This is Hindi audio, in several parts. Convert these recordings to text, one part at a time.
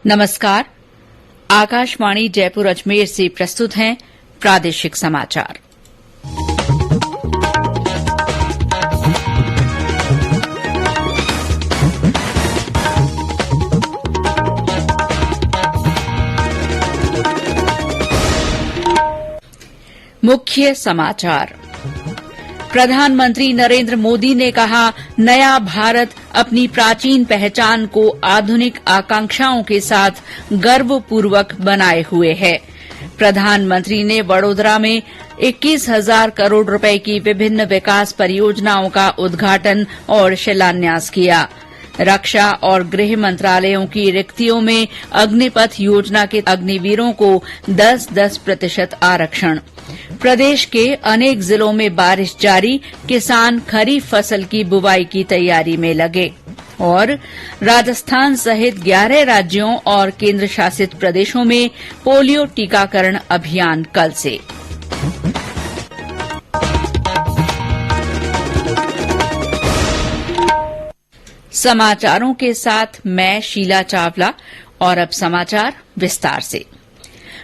नमस्कार। आकाशवाणी जयपुर अजमेर से प्रस्तुत हैं प्रादेशिक समाचार। मुख्य समाचार। प्रधानमंत्री नरेंद्र मोदी ने कहा, नया भारत अपनी प्राचीन पहचान को आधुनिक आकांक्षाओं के साथ गर्वपूर्वक बनाए हुए है। प्रधानमंत्री ने वडोदरा में 21,000 करोड़ रुपए की विभिन्न विकास परियोजनाओं का उद्घाटन और शिलान्यास किया। रक्षा और गृह मंत्रालयों की रिक्तियों में अग्निपथ योजना के अग्निवीरों को 10-10% आरक्षण। प्रदेश के अनेक जिलों में बारिश जारी, किसान खरीफ फसल की बुवाई की तैयारी में लगे। और राजस्थान सहित 11 राज्यों और केंद्र शासित प्रदेशों में पोलियो टीकाकरण अभियान कल से। समाचारों के साथ मैं शीला चावला। और अब समाचार विस्तार से।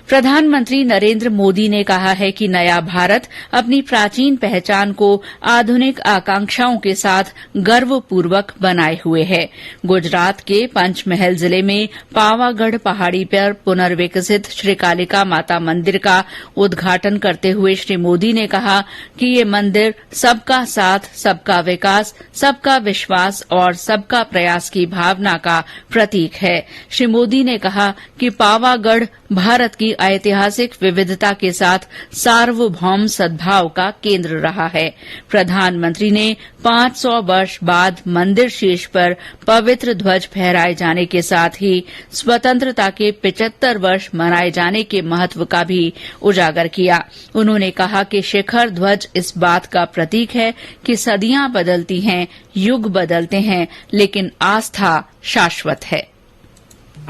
प्रधानमंत्री नरेंद्र मोदी ने कहा है कि नया भारत अपनी प्राचीन पहचान को आधुनिक आकांक्षाओं के साथ गर्वपूर्वक बनाए हुए है। गुजरात के पंचमहल जिले में पावागढ़ पहाड़ी पर पुनर्विकसित श्रीकालिका माता मंदिर का उद्घाटन करते हुए श्री मोदी ने कहा कि ये मंदिर सबका साथ, सबका विकास, सबका विश्वास और सबका प्रयास की भावना का प्रतीक है। श्री मोदी ने कहा कि पावागढ़ भारत की ऐतिहासिक विविधता के साथ सार्वभौम सद्भाव का केंद्र रहा है। प्रधानमंत्री ने 500 वर्ष बाद मंदिर शीर्ष पर पवित्र ध्वज फहराए जाने के साथ ही स्वतंत्रता के 75 वर्ष मनाए जाने के महत्व का भी उजागर किया। उन्होंने कहा कि शिखर ध्वज इस बात का प्रतीक है कि सदियां बदलती हैं, युग बदलते हैं, लेकिन आस्था शाश्वत है।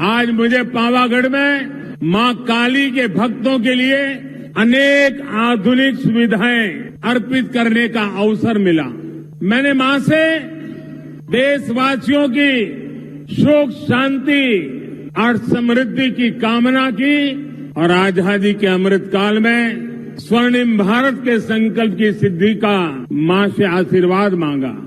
आज मुझे पावागढ़ में मां काली के भक्तों के लिए अनेक आधुनिक सुविधाएं अर्पित करने का अवसर मिला। मैंने मां से देशवासियों की सुख, शांति और समृद्धि की कामना की और आजादी के अमृत काल में स्वर्णिम भारत के संकल्प की सिद्धि का मां से आशीर्वाद मांगा।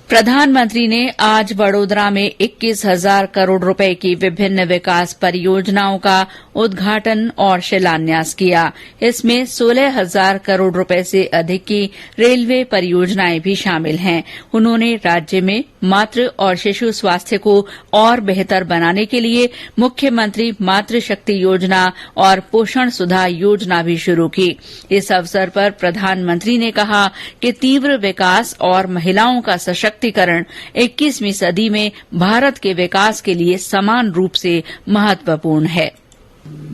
प्रधानमंत्री ने आज वडोदरा में 21,000 करोड़ रुपए की विभिन्न विकास परियोजनाओं का उद्घाटन और शिलान्यास किया। इसमें 16,000 करोड़ रुपए से अधिक की रेलवे परियोजनाएं भी शामिल हैं। उन्होंने राज्य में मातृ और शिशु स्वास्थ्य को और बेहतर बनाने के लिए मुख्यमंत्री मातृशक्ति योजना और पोषण सुधा योजना भी शुरू की। इस अवसर पर प्रधानमंत्री ने कहा कि तीव्र विकास और महिलाओं का सशक्तिकरण 21वीं सदी में भारत के विकास के लिए समान रूप से महत्वपूर्ण है।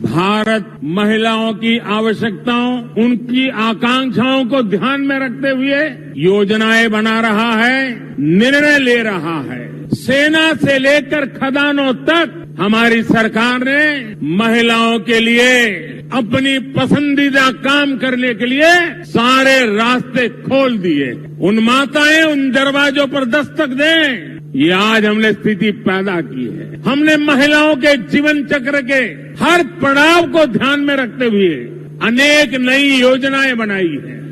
भारत महिलाओं की आवश्यकताओं, उनकी आकांक्षाओं को ध्यान में रखते हुए योजनाएं बना रहा है, निर्णय ले रहा है। सेना से लेकर खदानों तक हमारी सरकार ने महिलाओं के लिए अपनी पसंदीदा काम करने के लिए सारे रास्ते खोल दिए। उन माताएं उन दरवाजों पर दस्तक दें, ये आज हमने स्थिति पैदा की है। हमने महिलाओं के जीवन चक्र के हर पड़ाव को ध्यान में रखते हुए अनेक नई योजनाएं बनाई हैं।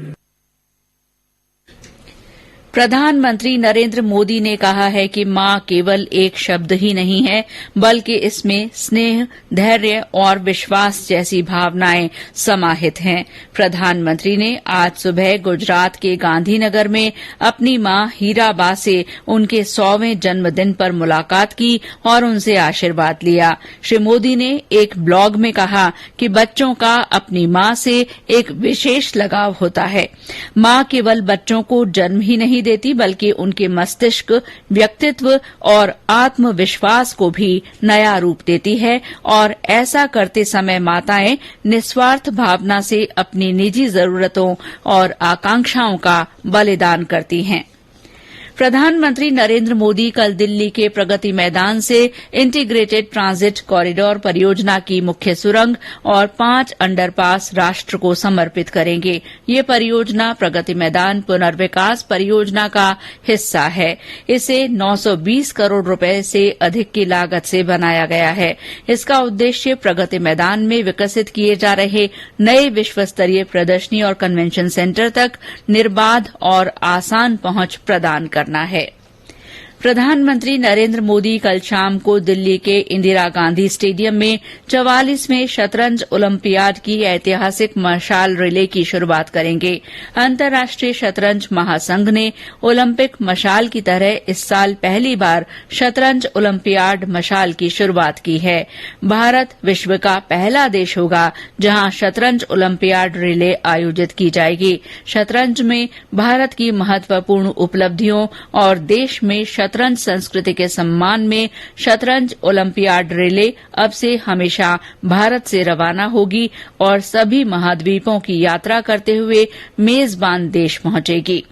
प्रधानमंत्री नरेंद्र मोदी ने कहा है कि मां केवल एक शब्द ही नहीं है, बल्कि इसमें स्नेह, धैर्य और विश्वास जैसी भावनाएं समाहित हैं। प्रधानमंत्री ने आज सुबह गुजरात के गांधीनगर में अपनी मां हीराबा से उनके 100वें जन्मदिन पर मुलाकात की और उनसे आशीर्वाद लिया। श्री मोदी ने एक ब्लॉग में कहा कि बच्चों का अपनी मां से एक विशेष लगाव होता है। मां केवल बच्चों को जन्म ही नहीं देती, बल्कि उनके मस्तिष्क, व्यक्तित्व और आत्मविश्वास को भी नया रूप देती है। और ऐसा करते समय माताएं निस्वार्थ भावना से अपनी निजी जरूरतों और आकांक्षाओं का बलिदान करती हैं। प्रधानमंत्री नरेंद्र मोदी कल दिल्ली के प्रगति मैदान से इंटीग्रेटेड ट्रांजिट कॉरिडोर परियोजना की मुख्य सुरंग और 5 अंडरपास राष्ट्र को समर्पित करेंगे। ये परियोजना प्रगति मैदान पुनर्विकास परियोजना का हिस्सा है। इसे 920 करोड़ रुपए से अधिक की लागत से बनाया गया है। इसका उद्देश्य प्रगति मैदान में विकसित किए जा रहे नए विश्व स्तरीय प्रदर्शनी और कन्वेंशन सेंटर तक निर्बाध और आसान पहुंच प्रदान करना है। प्रधानमंत्री नरेंद्र मोदी कल शाम को दिल्ली के इंदिरा गांधी स्टेडियम में 44वें शतरंज ओलंपियाड की ऐतिहासिक मशाल रिले की शुरूआत करेंगे। अंतर्राष्ट्रीय शतरंज महासंघ ने ओलंपिक मशाल की तरह इस साल पहली बार शतरंज ओलंपियाड मशाल की शुरूआत की है। भारत विश्व का पहला देश होगा जहां शतरंज ओलंपियाड रिले आयोजित की जाएगी। शतरंज में भारत की महत्वपूर्ण उपलब्धियों और देश में शतरंज संस्कृति के सम्मान में शतरंज ओलंपियाड रिले अब से हमेशा भारत से रवाना होगी और सभी महाद्वीपों की यात्रा करते हुए मेजबान देश पहुंचेगी।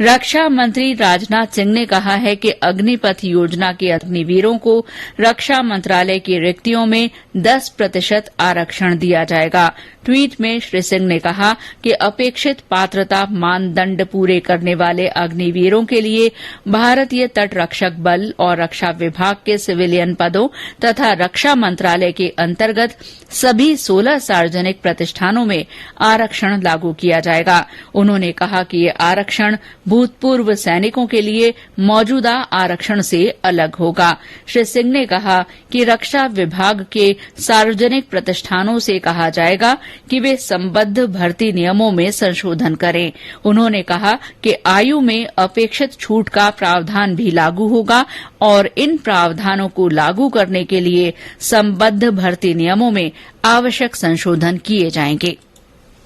रक्षा मंत्री राजनाथ सिंह ने कहा है कि अग्निपथ योजना के अग्निवीरों को रक्षा मंत्रालय की रिक्तियों में 10% आरक्षण दिया जाएगा। ट्वीट में श्री सिंह ने कहा कि अपेक्षित पात्रता मानदंड पूरे करने वाले अग्निवीरों के लिए भारतीय तट रक्षक बल और रक्षा विभाग के सिविलियन पदों तथा रक्षा मंत्रालय के अंतर्गत सभी 16 सार्वजनिक प्रतिष्ठानों में आरक्षण लागू किया जाएगा। उन्होंने कहा कि ये आरक्षण भूतपूर्व सैनिकों के लिए मौजूदा आरक्षण से अलग होगा। श्री सिंह ने कहा कि रक्षा विभाग के सार्वजनिक प्रतिष्ठानों से कहा जाएगा कि वे संबद्ध भर्ती नियमों में संशोधन करें। उन्होंने कहा कि आयु में अपेक्षित छूट का प्रावधान भी लागू होगा और इन प्रावधानों को लागू करने के लिए संबद्ध भर्ती नियमों में आवश्यक संशोधन किए जाएंगे।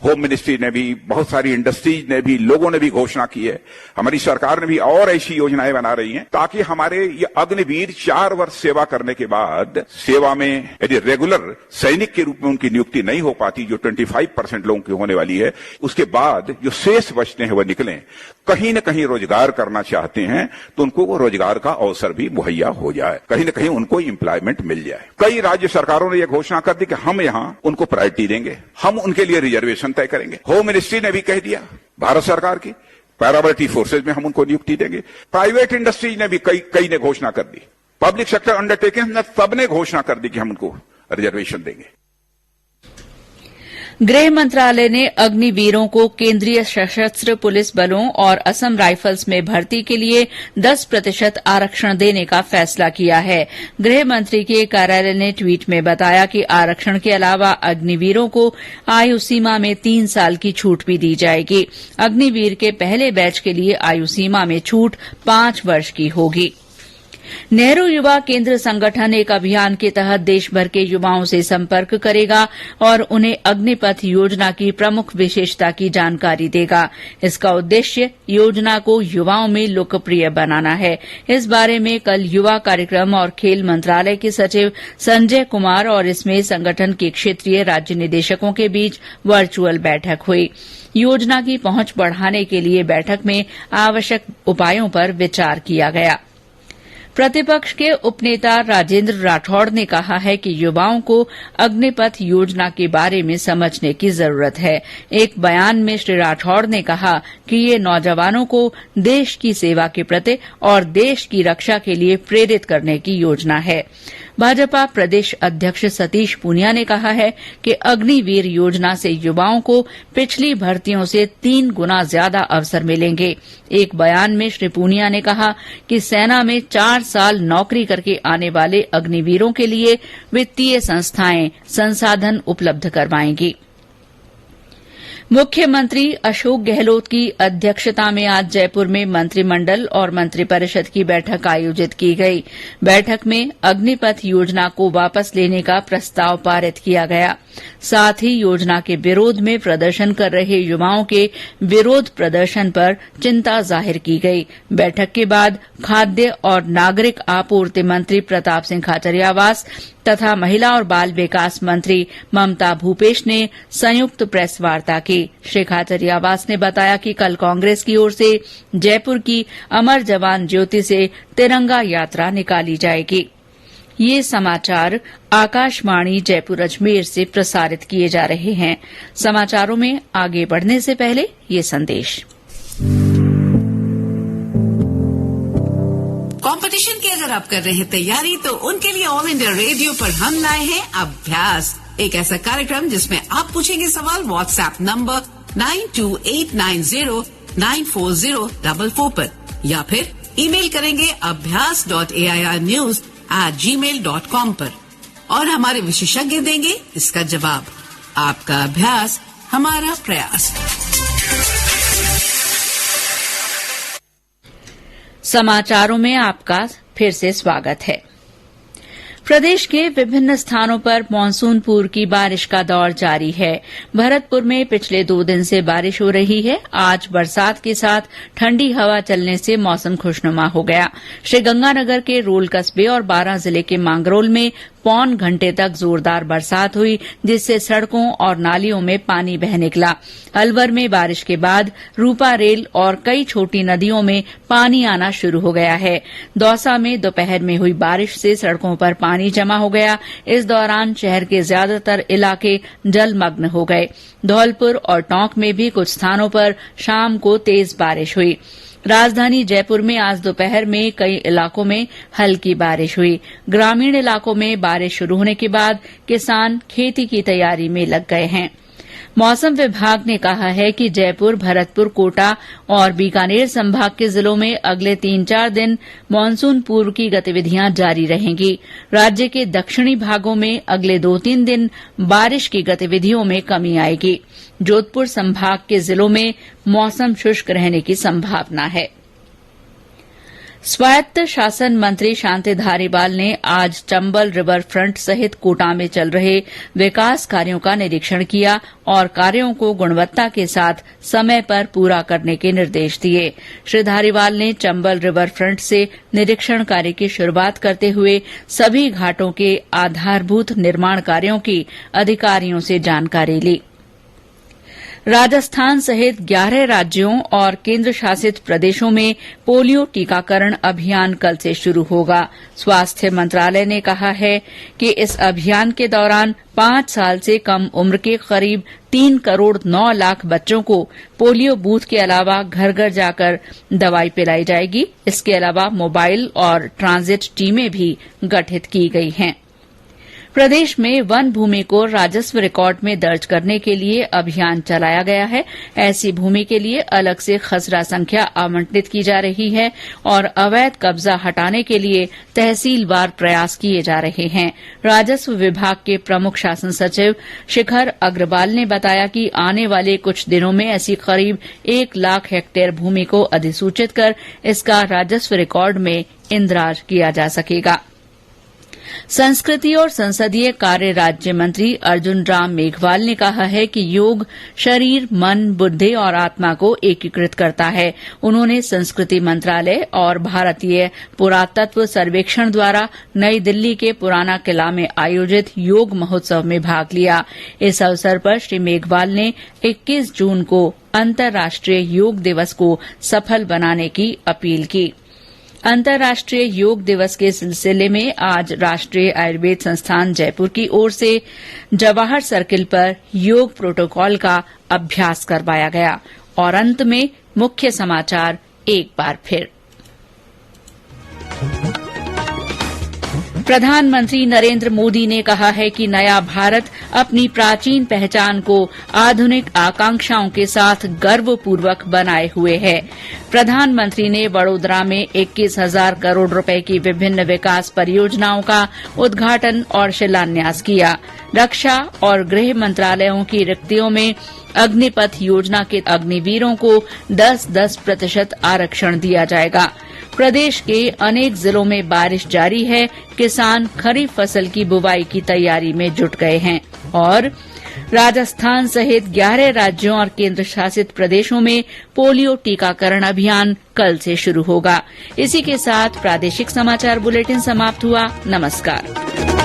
होम मिनिस्ट्री ने भी, बहुत सारी इंडस्ट्रीज ने भी, लोगों ने भी घोषणा की है। हमारी सरकार ने भी और ऐसी योजनाएं बना रही हैं ताकि हमारे ये अग्निवीर 4 वर्ष सेवा करने के बाद सेवा में यदि रेगुलर सैनिक के रूप में उनकी नियुक्ति नहीं हो पाती, जो 25% लोगों की होने वाली है, उसके बाद जो शेष बचते हैं वह निकलें, कहीं न कहीं रोजगार करना चाहते हैं तो उनको वो रोजगार का अवसर भी मुहैया हो जाए, कहीं न कहीं उनको एम्प्लॉयमेंट मिल जाए। कई राज्य सरकारों ने यह घोषणा कर दी कि हम यहाँ उनको प्रायोरिटी देंगे, हम उनके लिए रिजर्वेशन तय करेंगे। होम मिनिस्ट्री ने भी कह दिया, भारत सरकार की पैरामिलिट्री फोर्सेज में हम उनको नियुक्ति देंगे। प्राइवेट इंडस्ट्रीज ने भी कई ने घोषणा कर दी। पब्लिक सेक्टर अंडरटेकिंग ने सबने घोषणा कर दी कि हम उनको रिजर्वेशन देंगे। गृह मंत्रालय ने अग्निवीरों को केंद्रीय सशस्त्र पुलिस बलों और असम राइफल्स में भर्ती के लिए 10% आरक्षण देने का फैसला किया है। गृह मंत्री के कार्यालय ने ट्वीट में बताया कि आरक्षण के अलावा अग्निवीरों को आयु सीमा में 3 साल की छूट भी दी जाएगी। अग्निवीर के पहले बैच के लिए आयु सीमा में छूट 5 वर्ष की होगी। नेहरू युवा केंद्र संगठन एक अभियान के तहत देश भर के युवाओं से संपर्क करेगा और उन्हें अग्निपथ योजना की प्रमुख विशेषता की जानकारी देगा। इसका उद्देश्य योजना को युवाओं में लोकप्रिय बनाना है। इस बारे में कल युवा कार्यक्रम और खेल मंत्रालय के सचिव संजय कुमार और इसमें संगठन के क्षेत्रीय राज्य निदेशकों के बीच वर्चुअल बैठक हुई। योजना की पहुंच बढ़ाने के लिए बैठक में आवश्यक उपायों पर विचार किया गया। प्रतिपक्ष के उपनेता राजेंद्र राठौड़ ने कहा है कि युवाओं को अग्निपथ योजना के बारे में समझने की जरूरत है। एक बयान में श्री राठौड़ ने कहा कि ये नौजवानों को देश की सेवा के प्रति और देश की रक्षा के लिए प्रेरित करने की योजना है। भाजपा प्रदेश अध्यक्ष सतीश पूनिया ने कहा है कि अग्निवीर योजना से युवाओं को पिछली भर्तियों से 3 गुना ज्यादा अवसर मिलेंगे। एक बयान में श्री पूनिया ने कहा कि सेना में 4 साल नौकरी करके आने वाले अग्निवीरों के लिए वित्तीय संस्थाएं संसाधन उपलब्ध करवाएंगी। मुख्यमंत्री अशोक गहलोत की अध्यक्षता में आज जयपुर में मंत्रिमंडल और मंत्रिपरिषद की बैठक आयोजित की गई। बैठक में अग्निपथ योजना को वापस लेने का प्रस्ताव पारित किया गया। साथ ही योजना के विरोध में प्रदर्शन कर रहे युवाओं के विरोध प्रदर्शन पर चिंता जाहिर की गई। बैठक के बाद खाद्य और नागरिक आपूर्ति मंत्री प्रताप सिंह खाचरियावास, तथा महिला और बाल विकास मंत्री ममता भूपेश ने संयुक्त प्रेस वार्ता की। श्री खाचरियावास ने बताया कि कल कांग्रेस की ओर से जयपुर की अमर जवान ज्योति से तिरंगा यात्रा निकाली जाएगी। ये समाचार आकाशवाणी जयपुर अजमेर से प्रसारित किए जा रहे हैं। समाचारों में आगे बढ़ने से पहले ये संदेश। कंपटीशन की अगर आप कर रहे हैं तैयारी, तो उनके लिए ऑल इंडिया रेडियो पर हम लाए हैं अभ्यास, एक ऐसा कार्यक्रम जिसमें आप पूछेंगे सवाल व्हाट्सएप नंबर 9289094044 पर, या फिर ईमेल करेंगे abhyas.airnews@gmail.com पर, और हमारे विशेषज्ञ देंगे इसका जवाब। आपका अभ्यास हमारा प्रयास। समाचारों में आपका फिर से स्वागत है। प्रदेश के विभिन्न स्थानों पर मानसून पूर्व की बारिश का दौर जारी है। भरतपुर में पिछले 2 दिन से बारिश हो रही है। आज बरसात के साथ ठंडी हवा चलने से मौसम खुशनुमा हो गया। श्रीगंगानगर के रोल कस्बे और बारां जिले के मांगरोल में पौन घंटे तक जोरदार बरसात हुई, जिससे सड़कों और नालियों में पानी बह निकला। अलवर में बारिश के बाद रूपा रेल और कई छोटी नदियों में पानी आना शुरू हो गया है। दौसा में दोपहर में हुई बारिश से सड़कों पर पानी जमा हो गया। इस दौरान शहर के ज्यादातर इलाके जलमग्न हो गए। धौलपुर और टोंक में भी कुछ स्थानों पर शाम को तेज बारिश हुई। राजधानी जयपुर में आज दोपहर में कई इलाकों में हल्की बारिश हुई। ग्रामीण इलाकों में बारिश शुरू होने के बाद किसान खेती की तैयारी में लग गए हैं। मौसम विभाग ने कहा है कि जयपुर, भरतपुर, कोटा और बीकानेर संभाग के जिलों में अगले 3-4 दिन मानसून पूर्व की गतिविधियां जारी रहेंगी। राज्य के दक्षिणी भागों में अगले 2-3 दिन बारिश की गतिविधियों में कमी आएगी। जोधपुर संभाग के जिलों में मौसम शुष्क रहने की संभावना है। स्वायत्त शासन मंत्री शांति धारीवाल ने आज चंबल रिवर फ्रंट सहित कोटा में चल रहे विकास कार्यों का निरीक्षण किया और कार्यों को गुणवत्ता के साथ समय पर पूरा करने के निर्देश दिए। श्री धारीवाल ने चंबल रिवर फ्रंट से निरीक्षण कार्य की शुरूआत करते हुए सभी घाटों के आधारभूत निर्माण कार्यों की अधिकारियों से जानकारी ली। राजस्थान सहित 11 राज्यों और केंद्र शासित प्रदेशों में पोलियो टीकाकरण अभियान कल से शुरू होगा। स्वास्थ्य मंत्रालय ने कहा है कि इस अभियान के दौरान 5 साल से कम उम्र के करीब 3 करोड़ 9 लाख बच्चों को पोलियो बूथ के अलावा घर घर जाकर दवाई पिलाई जाएगी। इसके अलावा मोबाइल और ट्रांजिट टीमें भी गठित की गई हैं। प्रदेश में वन भूमि को राजस्व रिकॉर्ड में दर्ज करने के लिए अभियान चलाया गया है। ऐसी भूमि के लिए अलग से खसरा संख्या आवंटित की जा रही है और अवैध कब्जा हटाने के लिए तहसीलवार प्रयास किए जा रहे हैं। राजस्व विभाग के प्रमुख शासन सचिव शिखर अग्रवाल ने बताया कि आने वाले कुछ दिनों में ऐसी करीब 1 लाख हेक्टेयर भूमि को अधिसूचित कर इसका राजस्व रिकॉर्ड में इंदराज किया जा सकेगा। संस्कृति और संसदीय कार्य राज्य मंत्री अर्जुन राम मेघवाल ने कहा है कि योग शरीर, मन, बुद्धि और आत्मा को एकीकृत करता है। उन्होंने संस्कृति मंत्रालय और भारतीय पुरातत्व सर्वेक्षण द्वारा नई दिल्ली के पुराना किला में आयोजित योग महोत्सव में भाग लिया। इस अवसर पर श्री मेघवाल ने 21 जून को अंतर्राष्ट्रीय योग दिवस को सफल बनाने की अपील की। अंतर्राष्ट्रीय योग दिवस के सिलसिले में आज राष्ट्रीय आयुर्वेद संस्थान जयपुर की ओर से जवाहर सर्किल पर योग प्रोटोकॉल का अभ्यास करवाया गया। और अंत में मुख्य समाचार एक बार फिर। प्रधानमंत्री नरेंद्र मोदी ने कहा है कि नया भारत अपनी प्राचीन पहचान को आधुनिक आकांक्षाओं के साथ गर्वपूर्वक बनाए हुए है। प्रधानमंत्री ने वडोदरा में 21,000 करोड़ रुपए की विभिन्न विकास परियोजनाओं का उद्घाटन और शिलान्यास किया। रक्षा और गृह मंत्रालयों की रिक्तियों में अग्निपथ योजना के अग्निवीरों को 10-10% आरक्षण दिया जाएगा। प्रदेश के अनेक जिलों में बारिश जारी है। किसान खरीफ फसल की बुवाई की तैयारी में जुट गए हैं। और राजस्थान सहित 11 राज्यों और केंद्र शासित प्रदेशों में पोलियो टीकाकरण अभियान कल से शुरू होगा। इसी के साथ प्रादेशिक समाचार बुलेटिन समाप्त हुआ। नमस्कार।